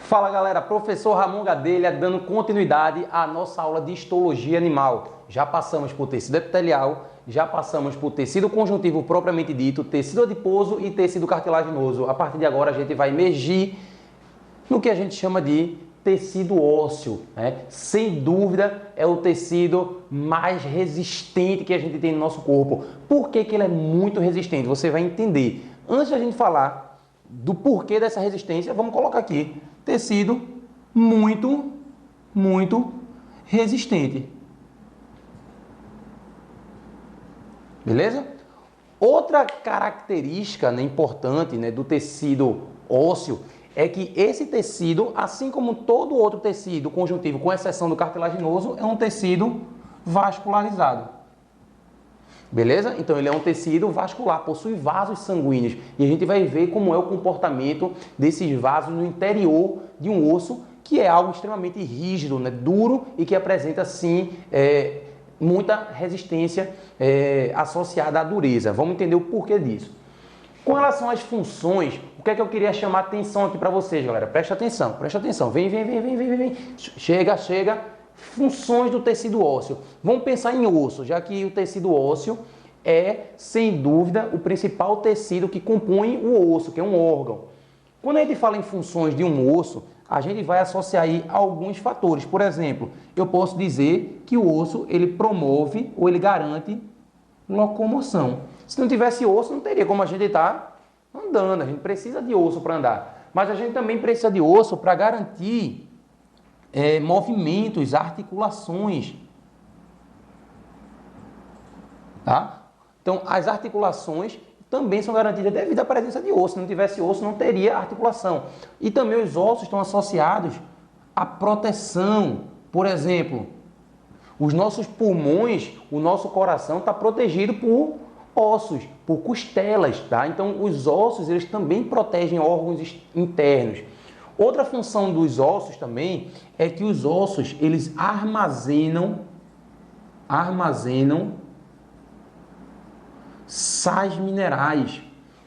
Fala galera, professor Ramon Gadelha dando continuidade à nossa aula de histologia animal. Já passamos por tecido epitelial, já passamos por tecido conjuntivo propriamente dito, tecido adiposo e tecido cartilaginoso. A partir de agora a gente vai emergir no que a gente chama de tecido ósseo, né? Sem dúvida é o tecido mais resistente que a gente tem no nosso corpo. Por que ele é muito resistente? Você vai entender. Antes da gente falar do porquê dessa resistência, vamos colocar aqui tecido muito resistente. Beleza? Outra característica, né, importante, né, do tecido ósseo é que esse tecido, assim como todo outro tecido conjuntivo, com exceção do cartilaginoso, é um tecido vascularizado. Beleza? Então ele é um tecido vascular, possui vasos sanguíneos. E a gente vai ver como é o comportamento desses vasos no interior de um osso, que é algo extremamente rígido, né? Duro e que apresenta, sim, muita resistência associada à dureza. Vamos entender o porquê disso. Com relação às funções, o que é que eu queria chamar a atenção aqui para vocês, galera? Presta atenção, presta atenção. Vem. Chega. Funções do tecido ósseo. Vamos pensar em osso, já que o tecido ósseo é, sem dúvida, o principal tecido que compõe o osso, que é um órgão. Quando a gente fala em funções de um osso, a gente vai associar aí alguns fatores. Por exemplo, eu posso dizer que o osso ele promove ou ele garante locomoção. Se não tivesse osso, não teria como a gente estar andando. A gente precisa de osso para andar. Mas a gente também precisa de osso para garantir movimentos, articulações. Tá? Então, as articulações também são garantidas devido à presença de osso. Se não tivesse osso, não teria articulação. E também os ossos estão associados à proteção. Por exemplo, os nossos pulmões, o nosso coração está protegido por ossos, por costelas. Tá? Então, os ossos eles também protegem órgãos internos. Outra função dos ossos também é que os ossos eles armazenam sais minerais.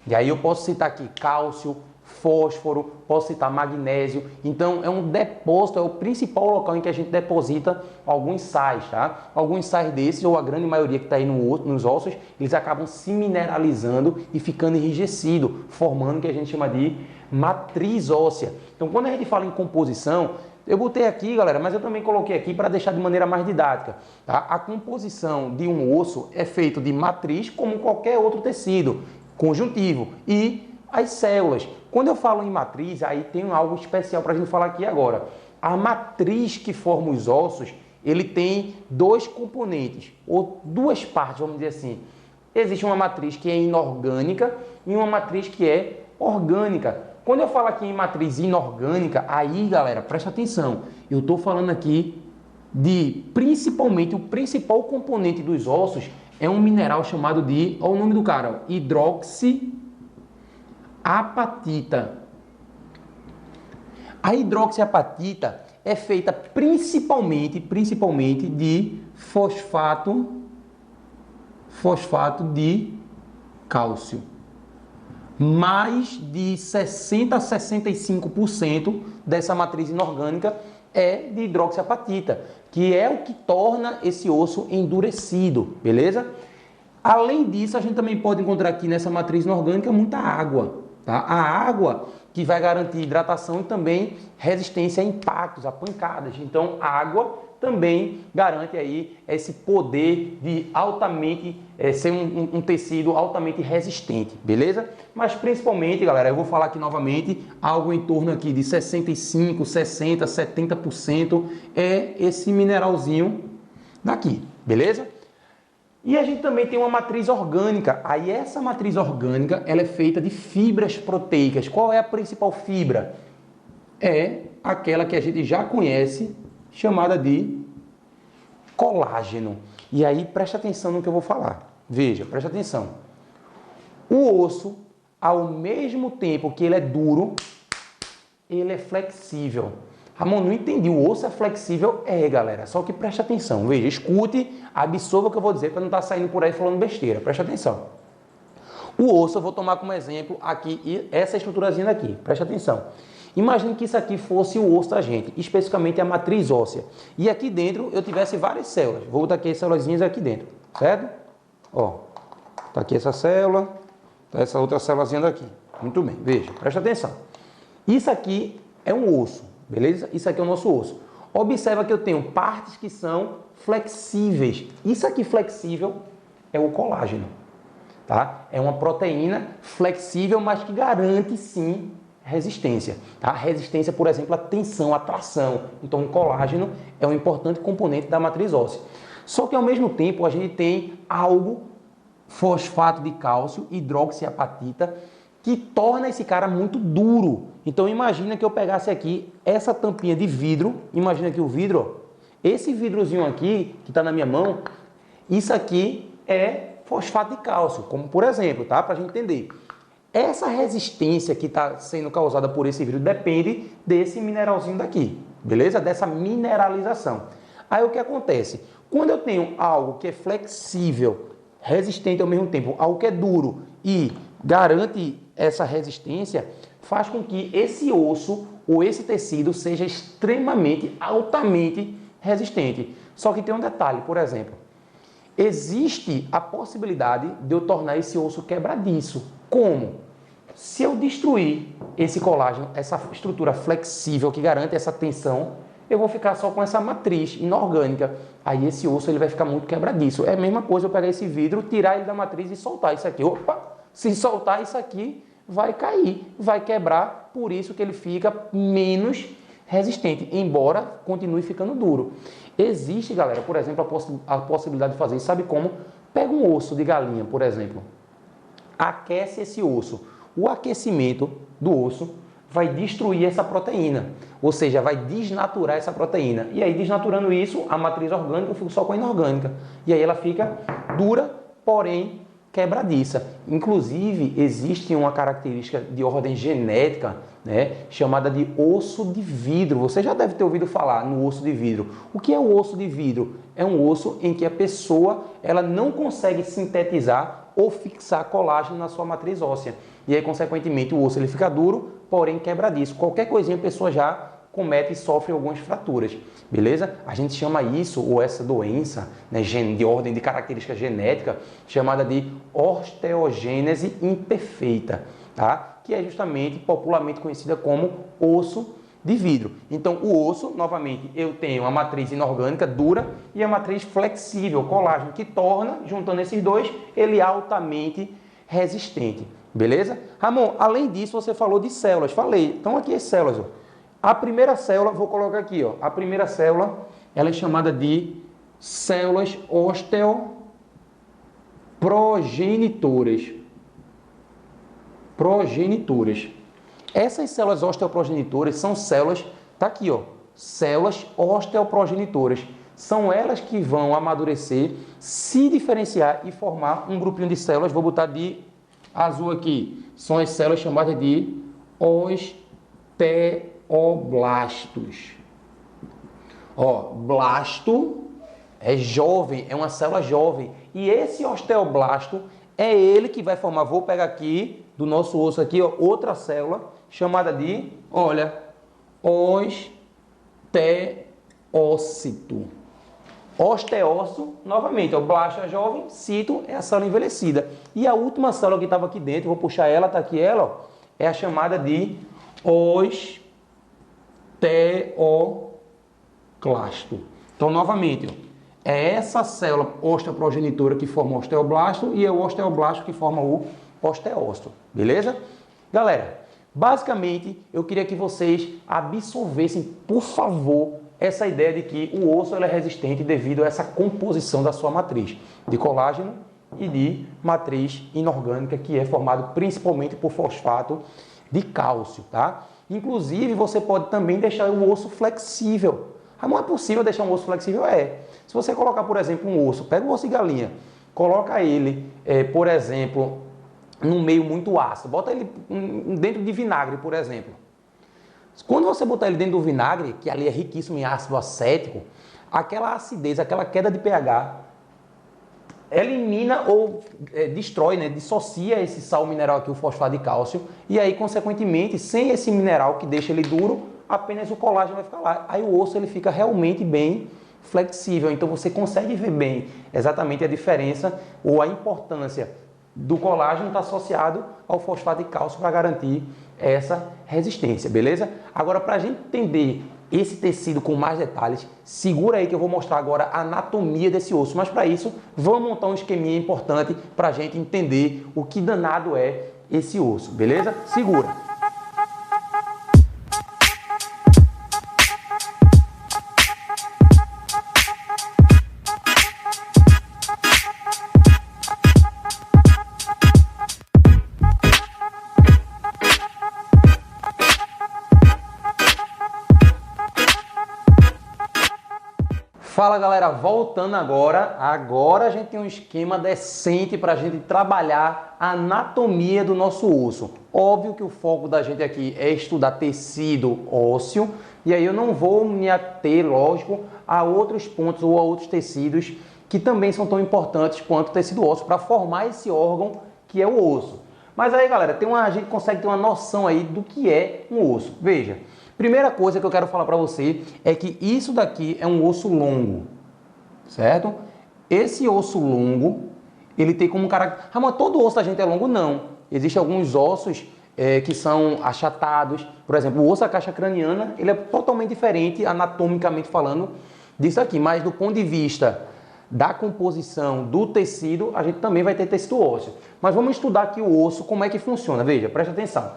E aí eu posso citar aqui cálcio, fósforo, posso citar magnésio. Então é um depósito, é o principal local em que a gente deposita alguns sais, tá? Alguns sais desses, ou a grande maioria que está aí nos ossos, eles acabam se mineralizando e ficando enrijecido, formando o que a gente chama de matriz óssea. Então quando a gente fala em composição, eu botei aqui, galera, mas eu também coloquei aqui para deixar de maneira mais didática. Tá? A composição de um osso é feita de matriz, como qualquer outro tecido, conjuntivo, e as células. Quando eu falo em matriz, aí tem algo especial para a gente falar aqui agora. A matriz que forma os ossos, ele tem dois componentes, ou duas partes, vamos dizer assim. Existe uma matriz que é inorgânica e uma matriz que é orgânica. Quando eu falo aqui em matriz inorgânica, aí, galera, presta atenção. Eu estou falando aqui de, principalmente, o principal componente dos ossos é um mineral chamado de, olha o nome do cara, hidroxiapatita. A hidroxiapatita é feita principalmente de fosfato de cálcio. Mais de 60 a 65% dessa matriz inorgânica é de hidroxiapatita, que é o que torna esse osso endurecido, beleza? Além disso, a gente também pode encontrar aqui nessa matriz inorgânica muita água, tá? A água que vai garantir hidratação e também resistência a impactos, a pancadas. Então, a água também garante aí esse poder de altamente ser um tecido altamente resistente, beleza? Mas principalmente, galera, eu vou falar aqui novamente, algo em torno aqui de 65, 60, 70% é esse mineralzinho daqui, beleza? E a gente também tem uma matriz orgânica. Aí essa matriz orgânica, ela é feita de fibras proteicas. Qual é a principal fibra? É aquela que a gente já conhece, chamada de colágeno. E aí, presta atenção no que eu vou falar. Veja, presta atenção. O osso, ao mesmo tempo que ele é duro, ele é flexível. Ramon, não entendi. O osso é flexível? É, galera. Só que presta atenção. Veja, escute, absorva o que eu vou dizer para não estar saindo por aí falando besteira. Presta atenção. O osso, eu vou tomar como exemplo aqui essa estruturazinha daqui. Presta atenção. Imagine que isso aqui fosse o osso da gente, especificamente a matriz óssea. E aqui dentro eu tivesse várias células. Vou botar aqui as células aqui dentro, certo? Ó, tá aqui essa célula, tá essa outra célulazinha daqui. Muito bem, veja, presta atenção. Isso aqui é um osso, beleza? Isso aqui é o nosso osso. Observa que eu tenho partes que são flexíveis. Isso aqui flexível é o colágeno, tá? É uma proteína flexível, mas que garante sim resistência, tá? Resistência, por exemplo, à tensão, à tração. Então, o colágeno é um importante componente da matriz óssea. Só que ao mesmo tempo a gente tem algo, fosfato de cálcio, hidroxiapatita, que torna esse cara muito duro. Então imagina que eu pegasse aqui essa tampinha de vidro, imagina aqui o vidro, ó. Esse vidrozinho aqui, que está na minha mão, isso aqui é fosfato de cálcio, como por exemplo, tá? Para a gente entender. Essa resistência que está sendo causada por esse vidro depende desse mineralzinho daqui, beleza? Dessa mineralização. Aí o que acontece? Quando eu tenho algo que é flexível, resistente ao mesmo tempo, algo que é duro e garante essa resistência, faz com que esse osso ou esse tecido seja extremamente, altamente resistente. Só que tem um detalhe, por exemplo, existe a possibilidade de eu tornar esse osso quebradiço. Como? Se eu destruir esse colágeno, essa estrutura flexível que garante essa tensão, eu vou ficar só com essa matriz inorgânica. Aí esse osso ele vai ficar muito quebradiço. É a mesma coisa eu pegar esse vidro, tirar ele da matriz e soltar isso aqui. Opa! Se soltar isso aqui, vai cair, vai quebrar, por isso que ele fica menos resistente, embora continue ficando duro. Existe, galera, por exemplo, a possibilidade de fazer isso, sabe como? Pega um osso de galinha, por exemplo, aquece esse osso. O aquecimento do osso vai destruir essa proteína, ou seja, vai desnaturar essa proteína. E aí, desnaturando isso, a matriz orgânica fica só com a inorgânica. E aí ela fica dura, porém quebradiça. Inclusive, existe uma característica de ordem genética, né, chamada de osso de vidro. Você já deve ter ouvido falar no osso de vidro. O que é o osso de vidro? É um osso em que a pessoa ela não consegue sintetizar ou fixar colágeno na sua matriz óssea. E aí, consequentemente, o osso ele fica duro, porém quebradiço. Qualquer coisinha a pessoa já comete e sofre algumas fraturas, beleza? A gente chama isso, ou essa doença, né, de ordem de característica genética, chamada de osteogênese imperfeita, tá? Que é justamente popularmente conhecida como osso de vidro. Então, o osso, novamente, eu tenho a matriz inorgânica dura e a matriz flexível, colágeno, que torna, juntando esses dois, ele altamente resistente, beleza? Ramon, além disso, você falou de células. Falei, então aqui as células, ó. A primeira célula, vou colocar aqui, ó. A primeira célula, ela é chamada de células osteoprogenitoras. Essas células osteoprogenitoras são células, tá aqui, ó, células osteoprogenitoras. São elas que vão amadurecer, se diferenciar e formar um grupinho de células. Vou botar de azul aqui. São as células chamadas de osteoblastos. Ó, blasto é jovem, é uma célula jovem. E esse osteoblasto é ele que vai formar, vou pegar aqui, do nosso osso aqui, ó, outra célula chamada de, olha, osteócito. Osteócito, novamente, o blasto é jovem, cito é a célula envelhecida. E a última célula que estava aqui dentro, vou puxar ela, tá aqui ela, ó, é a chamada de osteoclasto. Então, novamente, ó, é essa célula osteoprogenitora que forma o osteoblasto e é o osteoblasto que forma o osteócito, beleza? Galera, basicamente, eu queria que vocês absorvessem, por favor, essa ideia de que o osso é resistente devido a essa composição da sua matriz de colágeno e de matriz inorgânica, que é formado principalmente por fosfato de cálcio, tá? Inclusive, você pode também deixar o osso flexível. Ah, não é possível deixar um osso flexível? É. Se você colocar, por exemplo, um osso, pega um osso de galinha, coloca ele, por exemplo, num meio muito ácido, bota ele dentro de vinagre, por exemplo. Quando você botar ele dentro do vinagre, que ali é riquíssimo em ácido acético, aquela acidez, aquela queda de pH elimina ou destrói, né, dissocia esse sal mineral aqui, o fosfato de cálcio, e aí, consequentemente, sem esse mineral que deixa ele duro, apenas o colágeno vai ficar lá. Aí o osso ele fica realmente bem flexível, então você consegue ver bem exatamente a diferença ou a importância do colágeno estar associado ao fosfato de cálcio para garantir essa resistência, beleza? Agora, para a gente entender esse tecido com mais detalhes, segura aí que eu vou mostrar agora a anatomia desse osso. Mas para isso, vamos montar um esqueminha importante para a gente entender o que danado é esse osso, beleza? Segura! Fala galera, voltando agora a gente tem um esquema decente para a gente trabalhar a anatomia do nosso osso. Óbvio que o foco da gente aqui é estudar tecido ósseo, e aí eu não vou me ater, lógico, a outros pontos ou a outros tecidos que também são tão importantes quanto o tecido ósseo para formar esse órgão que é o osso. Mas aí galera, a gente consegue ter uma noção aí do que é um osso. Veja. Primeira coisa que eu quero falar para você é que isso daqui é um osso longo, certo? Esse osso longo, ele tem como característica... Ah, mas todo osso da gente é longo? Não. Existem alguns ossos que são achatados. Por exemplo, o osso da caixa craniana, ele é totalmente diferente, anatomicamente falando, disso aqui. Mas do ponto de vista da composição do tecido, a gente também vai ter tecido ósseo. Mas vamos estudar aqui o osso, como é que funciona. Veja, presta atenção.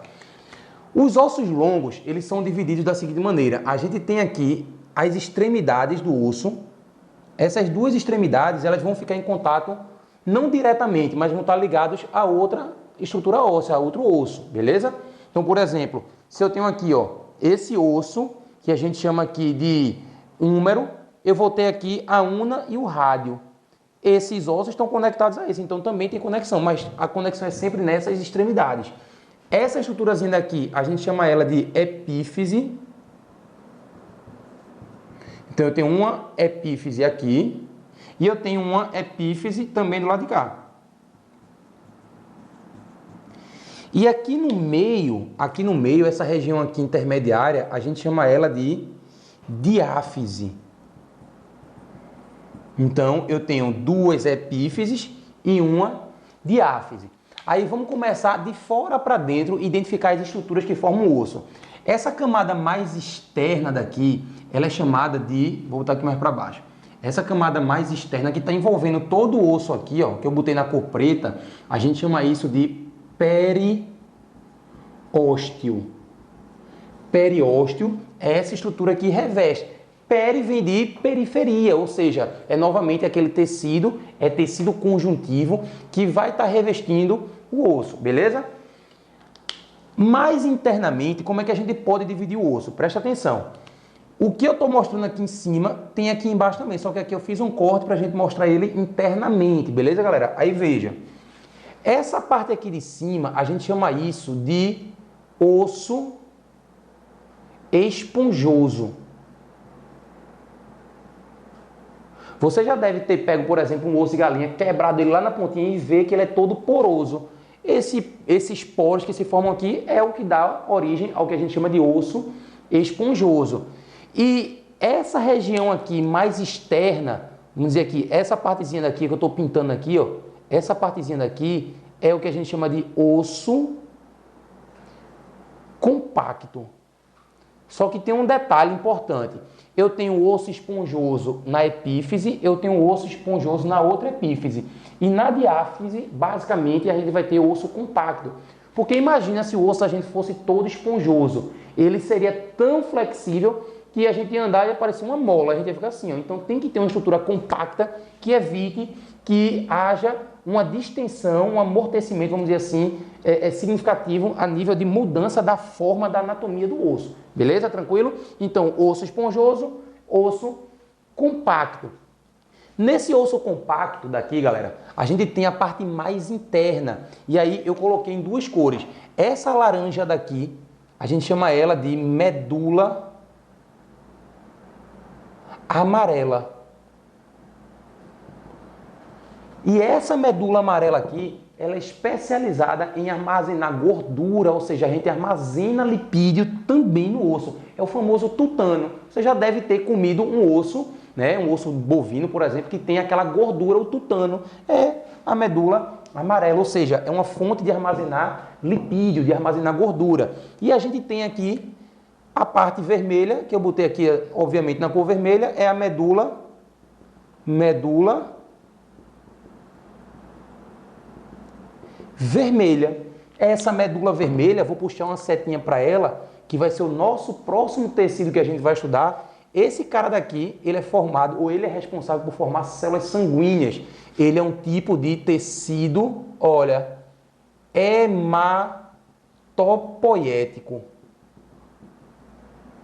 Os ossos longos, eles são divididos da seguinte maneira. A gente tem aqui as extremidades do osso. Essas duas extremidades, elas vão ficar em contato, não diretamente, mas vão estar ligadas a outra estrutura óssea, a outro osso, beleza? Então, por exemplo, se eu tenho aqui, ó, esse osso, que a gente chama aqui de húmero, eu vou ter aqui a una e o rádio. Esses ossos estão conectados a esse, então também tem conexão, mas a conexão é sempre nessas extremidades. Essa estruturazinha daqui, a gente chama ela de epífise. Então, eu tenho uma epífise aqui e eu tenho uma epífise também do lado de cá. E aqui no meio, essa região aqui intermediária, a gente chama ela de diáfise. Então, eu tenho duas epífises e uma diáfise. Aí vamos começar de fora para dentro e identificar as estruturas que formam o osso. Essa camada mais externa daqui, ela é chamada de... Vou botar aqui mais para baixo. Essa camada mais externa que está envolvendo todo o osso aqui, ó, que eu botei na cor preta, a gente chama isso de periósteo. Periósteo é essa estrutura que reveste. Peri vem de periferia, ou seja, é novamente aquele tecido, é tecido conjuntivo que vai estar revestindo o osso, beleza? Mais internamente, como é que a gente pode dividir o osso? Presta atenção. O que eu estou mostrando aqui em cima tem aqui embaixo também, só que aqui eu fiz um corte para a gente mostrar ele internamente, beleza, galera? Aí veja, essa parte aqui de cima, a gente chama isso de osso esponjoso. Você já deve ter pego, por exemplo, um osso de galinha, quebrado ele lá na pontinha e ver que ele é todo poroso. Esses poros que se formam aqui é o que dá origem ao que a gente chama de osso esponjoso. E essa região aqui mais externa, vamos dizer aqui, essa partezinha daqui que eu estou pintando aqui, ó, essa partezinha daqui é o que a gente chama de osso compacto. Só que tem um detalhe importante. Eu tenho osso esponjoso na epífise, eu tenho osso esponjoso na outra epífise. E na diáfise, basicamente, a gente vai ter osso compacto. Porque imagina se o osso a gente fosse todo esponjoso. Ele seria tão flexível que a gente ia andar e ia parecer uma mola. A gente ia ficar assim, ó. Então tem que ter uma estrutura compacta que evite que haja uma distensão, um amortecimento, vamos dizer assim, significativo a nível de mudança da forma da anatomia do osso. Beleza? Tranquilo? Então, osso esponjoso, osso compacto. Nesse osso compacto daqui, galera, a gente tem a parte mais interna. E aí eu coloquei em duas cores. Essa laranja daqui, a gente chama ela de medula amarela. E essa medula amarela aqui, ela é especializada em armazenar gordura, ou seja, a gente armazena lipídio também no osso. É o famoso tutano. Você já deve ter comido um osso, né? Um osso bovino, por exemplo, que tem aquela gordura, o tutano. É a medula amarela, ou seja, é uma fonte de armazenar lipídio, de armazenar gordura. E a gente tem aqui a parte vermelha, que eu botei aqui, obviamente, na cor vermelha, é a medula vermelha. Essa medula vermelha, vou puxar uma setinha para ela, que vai ser o nosso próximo tecido que a gente vai estudar. Esse cara daqui, ele é formado, ou ele é responsável por formar células sanguíneas. Ele é um tipo de tecido, olha, hematopoético.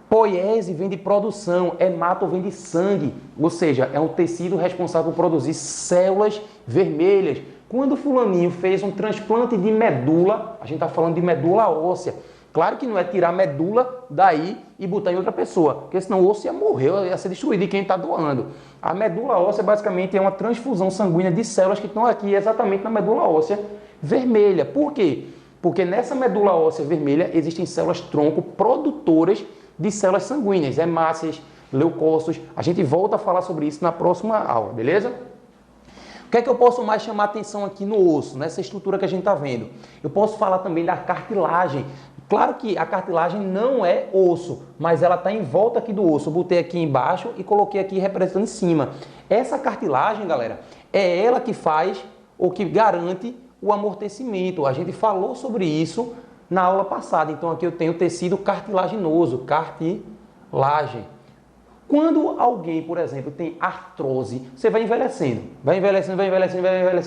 Poiese vem de produção, hemato vem de sangue, ou seja, é um tecido responsável por produzir células vermelhas. Quando o fulaninho fez um transplante de medula, a gente está falando de medula óssea. Claro que não é tirar a medula daí e botar em outra pessoa, porque senão o osso ia morrer, ia ser destruído de quem está doando. A medula óssea basicamente é uma transfusão sanguínea de células que estão aqui exatamente na medula óssea vermelha. Por quê? Porque nessa medula óssea vermelha existem células tronco produtoras de células sanguíneas, hemácias, leucócitos. A gente volta a falar sobre isso na próxima aula, beleza? O que é que eu posso mais chamar atenção aqui no osso, nessa estrutura que a gente está vendo? Eu posso falar também da cartilagem. Claro que a cartilagem não é osso, mas ela está em volta aqui do osso. Eu botei aqui embaixo e coloquei aqui representando em cima. Essa cartilagem, galera, é ela que faz ou que garante o amortecimento. A gente falou sobre isso na aula passada. Então aqui eu tenho tecido cartilaginoso, cartilagem. Quando alguém, por exemplo, tem artrose, você vai envelhecendo,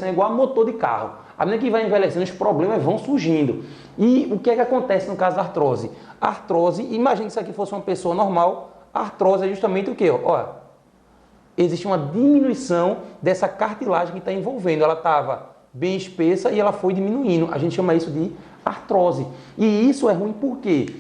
igual a motor de carro. À medida que vai envelhecendo, os problemas vão surgindo. E o que é que acontece no caso da artrose? A artrose, imagine que isso aqui fosse uma pessoa normal, a artrose é justamente o quê? Olha, existe uma diminuição dessa cartilagem que está envolvendo. Ela estava bem espessa e ela foi diminuindo. A gente chama isso de artrose. E isso é ruim por quê?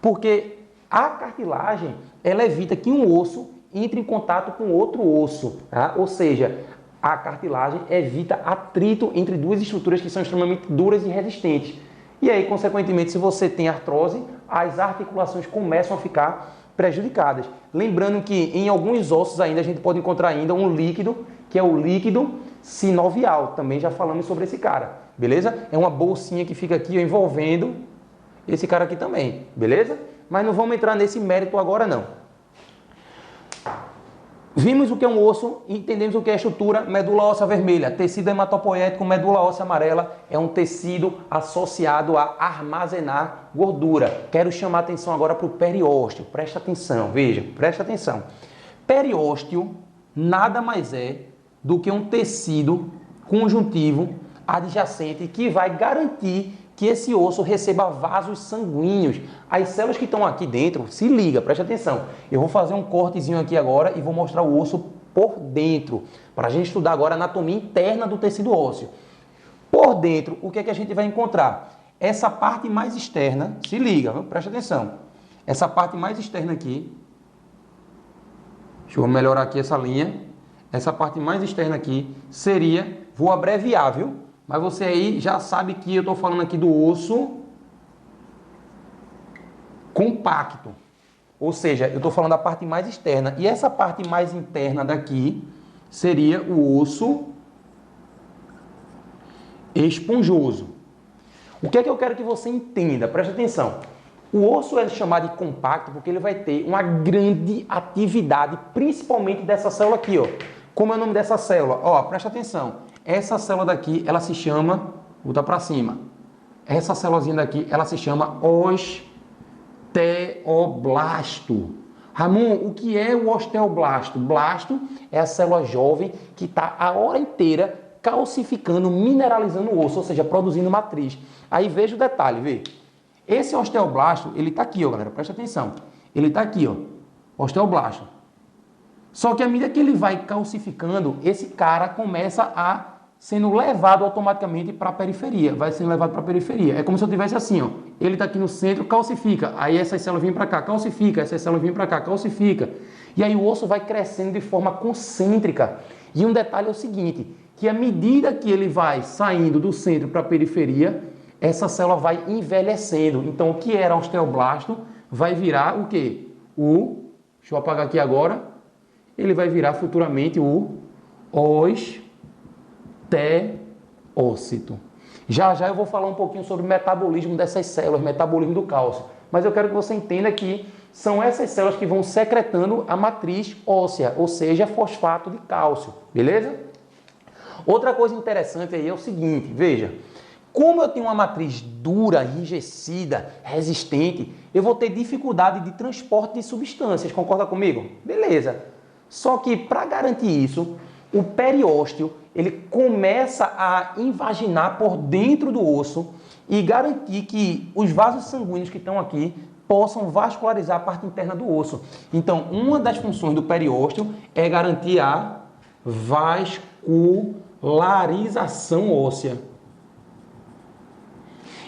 Porque a cartilagem, ela evita que um osso entre em contato com outro osso, tá? Ou seja, a cartilagem evita atrito entre duas estruturas que são extremamente duras e resistentes. E aí, consequentemente, se você tem artrose, as articulações começam a ficar prejudicadas. Lembrando que em alguns ossos ainda a gente pode encontrar ainda um líquido, que é o líquido sinovial. Também já falamos sobre esse cara, beleza? É uma bolsinha que fica aqui envolvendo esse cara aqui também, beleza? Mas não vamos entrar nesse mérito agora não. Vimos o que é um osso, entendemos o que é a estrutura, medula óssea vermelha, tecido hematopoético, medula óssea amarela, é um tecido associado a armazenar gordura. Quero chamar a atenção agora para o periósteo, presta atenção, veja, presta atenção. Periósteo nada mais é do que um tecido conjuntivo adjacente que vai garantir que esse osso receba vasos sanguíneos. As células que estão aqui dentro, se liga, preste atenção. Eu vou fazer um cortezinho aqui agora e vou mostrar o osso por dentro, para a gente estudar agora a anatomia interna do tecido ósseo. Por dentro, o que é que a gente vai encontrar? Essa parte mais externa, se liga, preste atenção. Essa parte mais externa aqui, deixa eu melhorar aqui essa linha. Essa parte mais externa aqui seria, vou abreviar, viu? Mas você aí já sabe que eu estou falando aqui do osso compacto. Ou seja, eu estou falando da parte mais externa. E essa parte mais interna daqui seria o osso esponjoso. O que é que eu quero que você entenda? Preste atenção. O osso é chamado de compacto porque ele vai ter uma grande atividade, principalmente dessa célula aqui, ó. Como é o nome dessa célula? Ó, presta atenção. Essa célula daqui, ela se chama, botar para cima. Essa célulazinha daqui, ela se chama osteoblasto. Ramon, o que é o osteoblasto? Blasto é a célula jovem que está a hora inteira calcificando, mineralizando o osso, ou seja, produzindo matriz. Aí veja o detalhe, vê. Esse osteoblasto, ele está aqui, ó, galera, presta atenção. Ele está aqui, ó, osteoblasto. Só que à medida que ele vai calcificando, esse cara começa a sendo levado automaticamente para a periferia. Vai sendo levado para a periferia. É como se eu tivesse assim, ó. Ele está aqui no centro, calcifica. Aí essas células vêm para cá, calcifica. Essas células vêm para cá, calcifica. E aí o osso vai crescendo de forma concêntrica. E um detalhe é o seguinte, que à medida que ele vai saindo do centro para a periferia, essa célula vai envelhecendo. Então, o que era osteoblasto vai virar o quê? Deixa eu apagar aqui agora. Ele vai virar futuramente o osteócito. Já já eu vou falar um pouquinho sobre o metabolismo dessas células, metabolismo do cálcio. Mas eu quero que você entenda que são essas células que vão secretando a matriz óssea, ou seja, fosfato de cálcio, beleza? Outra coisa interessante aí é o seguinte, veja, como eu tenho uma matriz dura, enrijecida, resistente, eu vou ter dificuldade de transporte de substâncias, concorda comigo? Beleza. Só que para garantir isso, o periósteo, ele começa a invaginar por dentro do osso e garantir que os vasos sanguíneos que estão aqui possam vascularizar a parte interna do osso. Então, uma das funções do periósteo é garantir a vascularização óssea.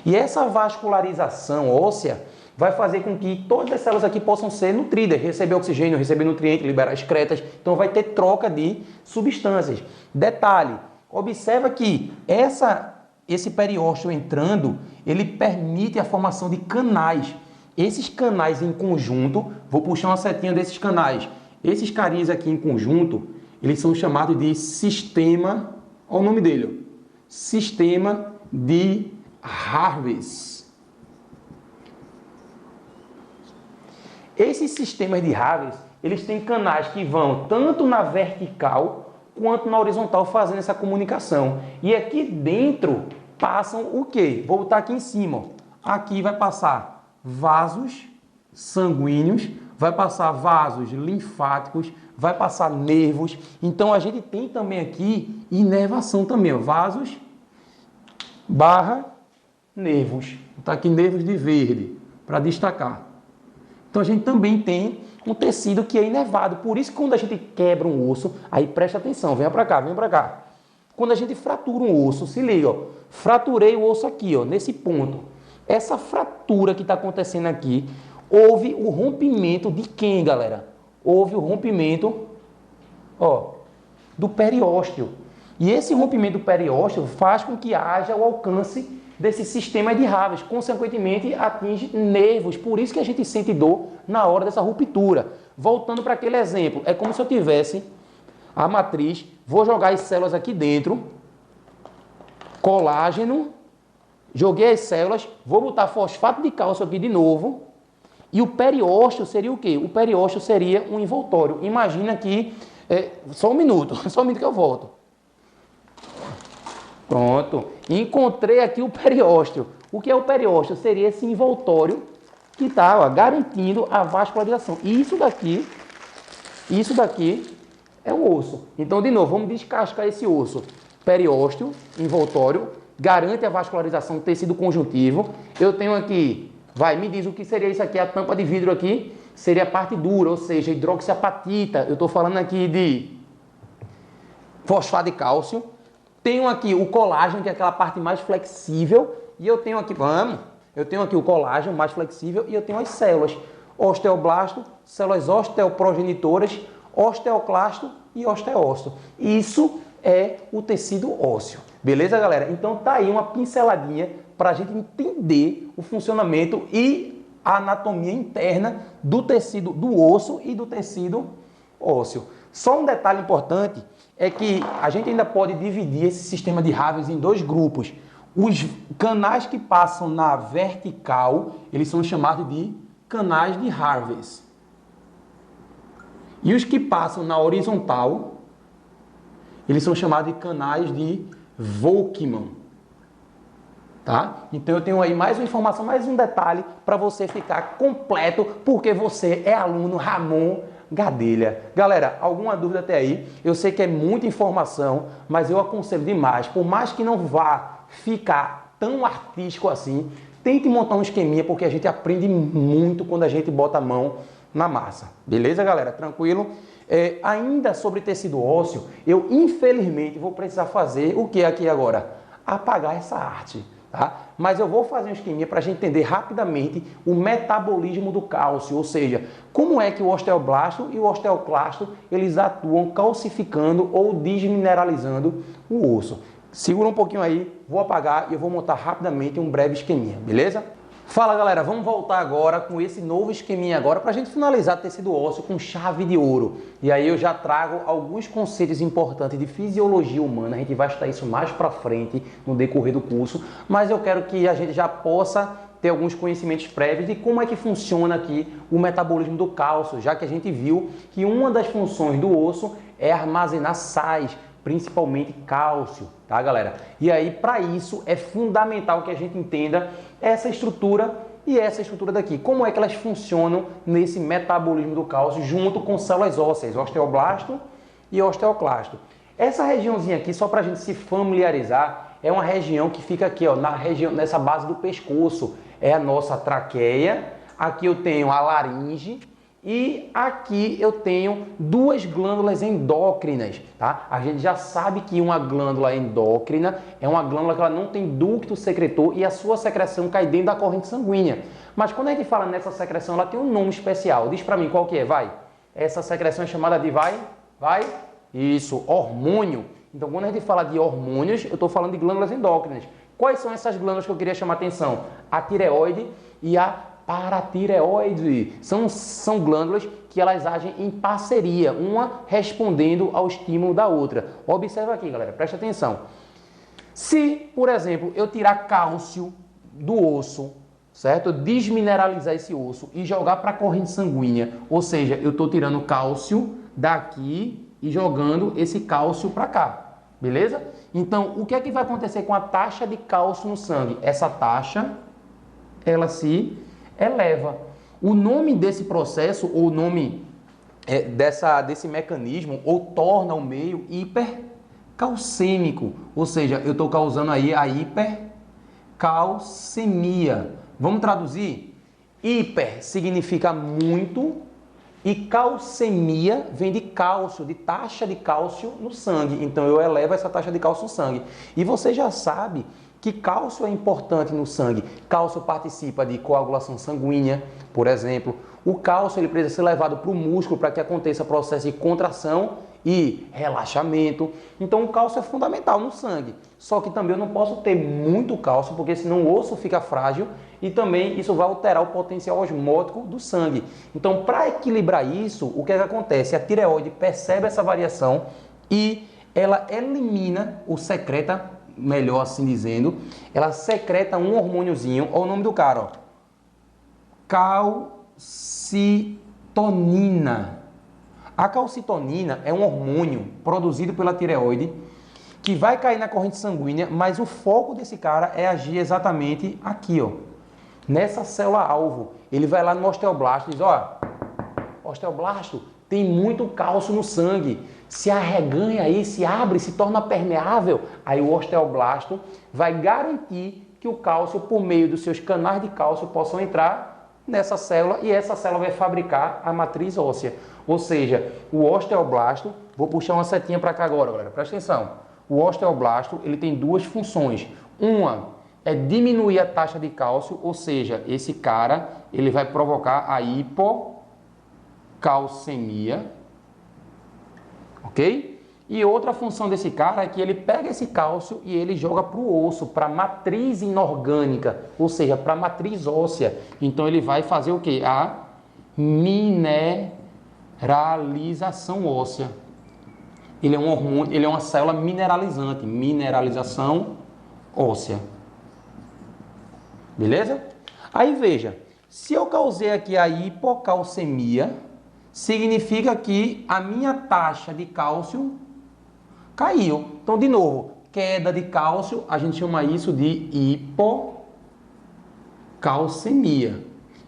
E essa vascularização óssea vai fazer com que todas as células aqui possam ser nutridas, receber oxigênio, receber nutrientes, liberar excretas. Então vai ter troca de substâncias. Detalhe, observa que esse periósteo entrando, ele permite a formação de canais. Esses canais em conjunto, vou puxar uma setinha desses canais. Esses carinhas aqui em conjunto, eles são chamados de sistema, olha o nome dele, sistema de Harvey. Esses sistemas de Harvey, eles têm canais que vão tanto na vertical quanto na horizontal fazendo essa comunicação. E aqui dentro passam o quê? Vou botar aqui em cima. Aqui vai passar vasos sanguíneos, vai passar vasos linfáticos, vai passar nervos. Então a gente tem também aqui inervação também, ó, vasos barra nervos. Está aqui nervos de verde para destacar. Então a gente também tem um tecido que é inervado. Por isso que quando a gente quebra um osso, aí presta atenção, venha para cá, venha para cá. Quando a gente fratura um osso, se liga, ó, fraturei o osso aqui, ó, nesse ponto. Essa fratura que está acontecendo aqui, houve o rompimento de quem, galera? Houve o rompimento, ó, do periósteo. E esse rompimento do periósteo faz com que haja o alcance desse sistema de Harvey, consequentemente atinge nervos, por isso que a gente sente dor na hora dessa ruptura. Voltando para aquele exemplo, é como se eu tivesse a matriz, vou jogar as células aqui dentro, colágeno, joguei as células, vou botar fosfato de cálcio aqui de novo, e o periósteo seria o quê? O periósteo seria um envoltório. Imagina que, só um minuto que eu volto. Pronto, encontrei aqui o periósteo. O que é o periósteo? Seria esse envoltório que está garantindo a vascularização. E isso daqui é o osso. Então, de novo, vamos descascar esse osso. Periósteo, envoltório, garante a vascularização do tecido conjuntivo. Eu tenho aqui, me diz o que seria isso aqui, a tampa de vidro aqui, seria a parte dura, ou seja, hidroxiapatita. Eu estou falando aqui de fosfato de cálcio. Tenho aqui o colágeno, que é aquela parte mais flexível, e eu tenho aqui, o colágeno mais flexível e eu tenho as células, osteoblasto, células osteoprogenitoras, osteoclasto e osteócito. Isso é o tecido ósseo. Beleza, galera? Então tá aí uma pinceladinha para a gente entender o funcionamento e a anatomia interna do tecido do osso e do tecido ósseo. Só um detalhe importante é que a gente ainda pode dividir esse sistema de Harvey em dois grupos. Os canais que passam na vertical, eles são chamados de canais de Harvey. E os que passam na horizontal, eles são chamados de canais de Volkmann. Tá? Então eu tenho aí mais uma informação, mais um detalhe para você ficar completo, porque você é aluno Ramon Gadelha. Galera, alguma dúvida até aí? Eu sei que é muita informação, mas eu aconselho demais, por mais que não vá ficar tão artístico assim, tente montar um esqueminha, porque a gente aprende muito quando a gente bota a mão na massa. Beleza, galera? Tranquilo? Ainda sobre tecido ósseo, eu infelizmente vou precisar fazer o que aqui agora? Apagar essa arte. tá? Mas eu vou fazer um esqueminha para a gente entender rapidamente o metabolismo do cálcio, ou seja, como é que o osteoblasto e o osteoclasto eles atuam calcificando ou desmineralizando o osso. Segura um pouquinho aí, vou apagar e eu vou montar rapidamente um breve esqueminha, beleza? Fala galera, vamos voltar agora com esse novo esqueminha agora para a gente finalizar tecido ósseo com chave de ouro. E aí eu já trago alguns conceitos importantes de fisiologia humana, a gente vai estudar isso mais para frente no decorrer do curso, mas eu quero que a gente já possa ter alguns conhecimentos prévios de como é que funciona aqui o metabolismo do cálcio, já que a gente viu que uma das funções do osso é armazenar sais, principalmente cálcio, tá galera? E aí para isso é fundamental que a gente entenda essa estrutura e essa estrutura daqui, como é que elas funcionam nesse metabolismo do cálcio junto com células ósseas, osteoblasto e osteoclasto. Essa regiãozinha aqui, só para a gente se familiarizar, é uma região que fica aqui, ó, nessa base do pescoço, é a nossa traqueia, aqui eu tenho a laringe, e aqui eu tenho duas glândulas endócrinas, tá? A gente já sabe que uma glândula endócrina é uma glândula que ela não tem ducto secretor e a sua secreção cai dentro da corrente sanguínea. Mas quando a gente fala nessa secreção, ela tem um nome especial. Diz pra mim qual que é, vai? Essa secreção é chamada de vai? Isso, hormônio. Então quando a gente fala de hormônios, eu estou falando de glândulas endócrinas. Quais são essas glândulas que eu queria chamar a atenção? A tireoide e a paratireoide. São glândulas que elas agem em parceria, uma respondendo ao estímulo da outra. Observa aqui, galera, presta atenção. Se, por exemplo, eu tirar cálcio do osso, certo? Eu desmineralizar esse osso e jogar para a corrente sanguínea, ou seja, eu estou tirando cálcio daqui e jogando esse cálcio para cá, beleza? Então, o que é que vai acontecer com a taxa de cálcio no sangue? Essa taxa, ela se eleva. O nome desse processo, ou o nome desse mecanismo, ou torna o meio hipercalcêmico, ou seja, eu estou causando aí a hipercalcemia. Vamos traduzir? Hiper significa muito e calcemia vem de cálcio, de taxa de cálcio no sangue. Então eu elevo essa taxa de cálcio no sangue. E você já sabe que cálcio é importante no sangue. Cálcio participa de coagulação sanguínea, por exemplo. O cálcio ele precisa ser levado para o músculo para que aconteça processo de contração e relaxamento. Então o cálcio é fundamental no sangue. Só que também eu não posso ter muito cálcio, porque senão o osso fica frágil e também isso vai alterar o potencial osmótico do sangue. Então para equilibrar isso, o que é que acontece? A tireoide percebe essa variação e ela elimina ou secreta, melhor assim dizendo, ela secreta um hormôniozinho, olha o nome do cara, ó, calcitonina. A calcitonina é um hormônio produzido pela tireoide que vai cair na corrente sanguínea, mas o foco desse cara é agir exatamente aqui, ó, nessa célula-alvo. Ele vai lá no osteoblasto e diz, ó, osteoblasto, tem muito cálcio no sangue, se arreganha aí, se abre, se torna permeável, aí o osteoblasto vai garantir que o cálcio, por meio dos seus canais de cálcio, possam entrar nessa célula e essa célula vai fabricar a matriz óssea. Ou seja, o osteoblasto, vou puxar uma setinha para cá agora, galera, presta atenção. O osteoblasto, ele tem duas funções. Uma é diminuir a taxa de cálcio, ou seja, esse cara, ele vai provocar a hipocalcemia, ok? E outra função desse cara é que ele pega esse cálcio e ele joga para o osso, para a matriz inorgânica, ou seja, para a matriz óssea. Então ele vai fazer o quê? A mineralização óssea. Ele é um hormônio, ele é uma célula mineralizante, mineralização óssea. Beleza? Aí veja, se eu causei aqui a hipocalcemia, significa que a minha taxa de cálcio caiu. Então, de novo, queda de cálcio, a gente chama isso de hipocalcemia.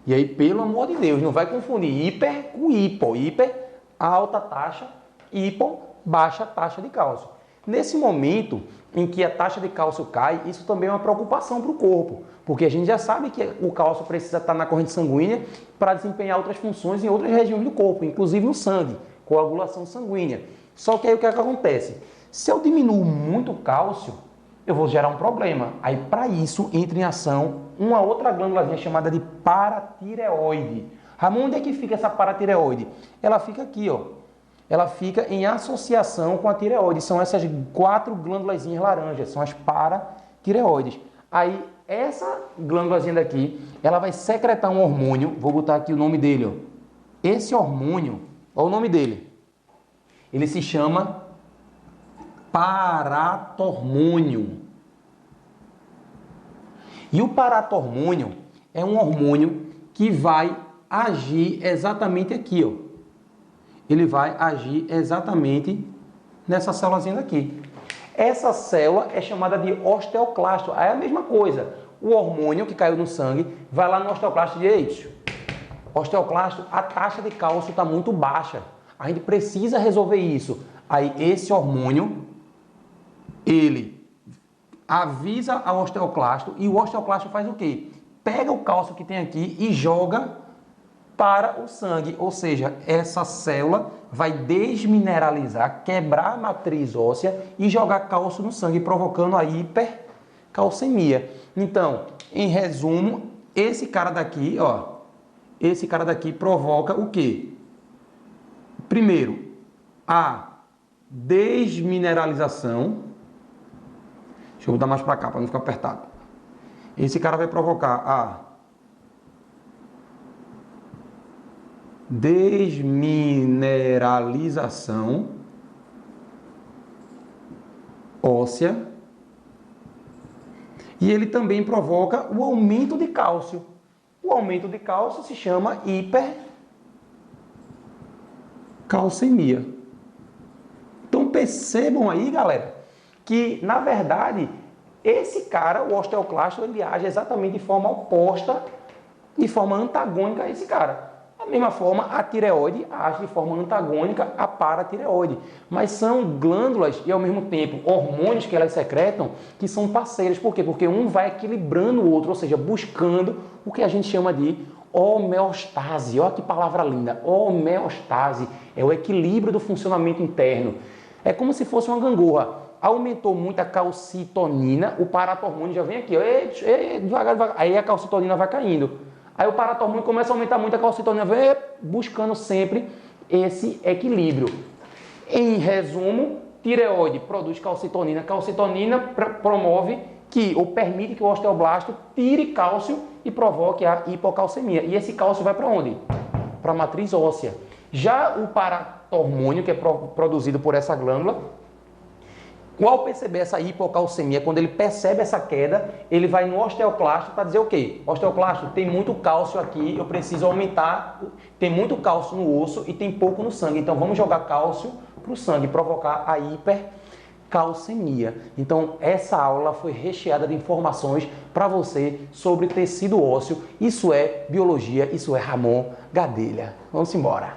E aí, pelo amor de Deus, não vai confundir hiper com hipo. Hiper, alta taxa, hipo, baixa taxa de cálcio. Nesse momento em que a taxa de cálcio cai, isso também é uma preocupação para o corpo, porque a gente já sabe que o cálcio precisa estar na corrente sanguínea para desempenhar outras funções em outras regiões do corpo, inclusive no sangue, coagulação sanguínea. Só que aí o que é que acontece? Se eu diminuo muito o cálcio, eu vou gerar um problema. Aí, para isso, entra em ação uma outra glândula chamada de paratireoide. Ramon, onde é que fica essa paratireoide? Ela fica aqui, ó. Ela fica em associação com a tireoide. São essas 4 glândulas laranjas, são as paratireoides. Aí, essa glândulazinha daqui, ela vai secretar um hormônio, vou botar aqui o nome dele, ó. Esse hormônio, olha o nome dele. Ele se chama paratormônio. E o paratormônio é um hormônio que vai agir exatamente aqui, ó. Ele vai agir exatamente nessa célulazinha daqui. Essa célula é chamada de osteoclasto. Aí é a mesma coisa. O hormônio que caiu no sangue vai lá no osteoclasto e diz: osteoclasto, a taxa de cálcio está muito baixa. A gente precisa resolver isso. Aí esse hormônio, ele avisa ao osteoclasto e o osteoclasto faz o quê? Pega o cálcio que tem aqui e joga para o sangue, ou seja, essa célula vai desmineralizar, quebrar a matriz óssea e jogar cálcio no sangue, provocando a hipercalcemia. Então, em resumo, esse cara daqui, ó, esse cara daqui provoca o quê? Primeiro, a desmineralização. Deixa eu botar mais para cá, para não ficar apertado. Esse cara vai provocar a desmineralização óssea e ele também provoca o aumento de cálcio. O aumento de cálcio se chama hipercalcemia. Então percebam aí, galera, que na verdade esse cara, o osteoclasto, ele age exatamente de forma oposta, de forma antagônica a esse cara. Da mesma forma, a tireoide age de forma antagônica à paratireoide. Mas são glândulas e, ao mesmo tempo, hormônios que elas secretam que são parceiros. Por quê? Porque um vai equilibrando o outro, ou seja, buscando o que a gente chama de homeostase. Olha que palavra linda. Homeostase é o equilíbrio do funcionamento interno. É como se fosse uma gangorra. Aumentou muito a calcitonina, o paratormônio já vem aqui. Ó, devagar, devagar. Aí a calcitonina vai caindo. Aí o paratormônio começa a aumentar muito a calcitonina, buscando sempre esse equilíbrio. Em resumo, tireoide produz calcitonina. Calcitonina promove ou permite que o osteoblasto tire cálcio e provoque a hipocalcemia. E esse cálcio vai para onde? Para a matriz óssea. Já o paratormônio, que é produzido por essa glândula, ao perceber essa hipocalcemia, quando ele percebe essa queda, ele vai no osteoclasto para dizer o quê? Osteoclasto, tem muito cálcio aqui, eu preciso aumentar, tem muito cálcio no osso e tem pouco no sangue, então vamos jogar cálcio para o sangue, provocar a hipercalcemia. Então essa aula foi recheada de informações para você sobre tecido ósseo. Isso é biologia, isso é Ramon Gadelha. Vamos embora.